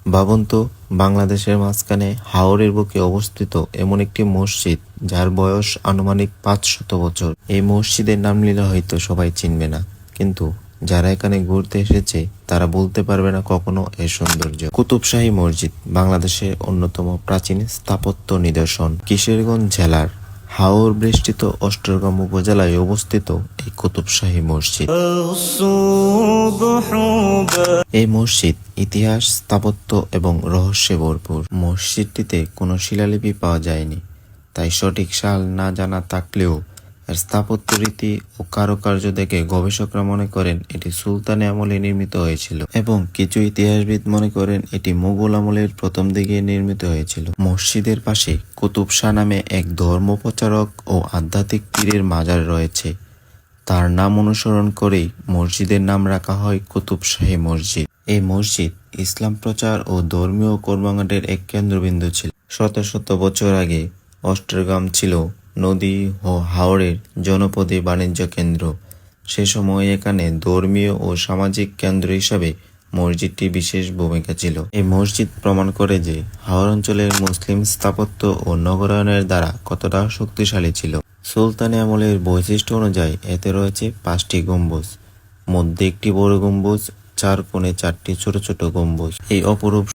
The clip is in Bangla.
ভাবুন তো, বাংলাদেশের মাঝখানে হাওরের বুকে অবস্থিত এমন একটি মসজিদ যার বয়স আনুমানিক 500 বছর। এই মসজিদের নাম নিলে হয়তো সবাই চিনবে না, কিন্তু যারা এখানে ঘুরতে এসেছে তারা বলতে পারবে না কখনো এর সৌন্দর্য। কুতুবশাহী মসজিদ বাংলাদেশের অন্যতম প্রাচীন স্থাপত্য নিদর্শন। কিশোরগঞ্জ জেলার হাওর বেষ্টিত অষ্টগ্রাম উপজেলায় অবস্থিত এই কুতুবশাহী মসজিদ। এই মসজিদ ইতিহাস, স্থাপত্য এবং রহস্যে ভরপুর। মসজিদটিতে কোনো শিলালিপি পাওয়া যায়নি, তাই সঠিক সাল না জানা থাকলেও এর স্থাপত্য রীতি ও কারুকার্য দেখে গবেষকরা মনে করেন এটি সুলতানি আমলে নির্মিত হয়েছিল, এবং কিছু ইতিহাসবিদ মনে করেন এটি মুঘল আমলের প্রথম দিকে নির্মিত হয়েছিল। মসজিদের পাশে কুতুব শাহ নামে এক ধর্মপ্রচারক ও আধ্যাত্মিক পীরের মাজার রয়েছে। তার নাম অনুসরণ করেই মসজিদের নাম রাখা হয় কুতুবশাহী মসজিদ। এই মসজিদ ইসলাম প্রচার ও ধর্মীয় কর্মকাণ্ডের এক কেন্দ্রবিন্দু ছিল। শত শত বছর আগে অষ্টগ্রাম ছিল নদী ও হাওরের জনপদী বাণিজ্য কেন্দ্র। সে সময় এখানে ধর্মীয় ও সামাজিক কেন্দ্র হিসাবে মসজিদটি বিশেষ ভূমিকা ছিল। এই মসজিদ প্রমাণ করে যে হাওর অঞ্চলের মুসলিম স্থাপত্য ও নগরায়নের দ্বারা কতটা শক্তিশালী ছিল। সুলতানি আমলের বৈশিষ্ট্য অনুযায়ী এতে রয়েছে 5টি গম্বুজ, মধ্যে একটি বড় গম্বুজ, 4 কোণে 4টি ছোট ছোট গম্বুজ। এই অপরূপ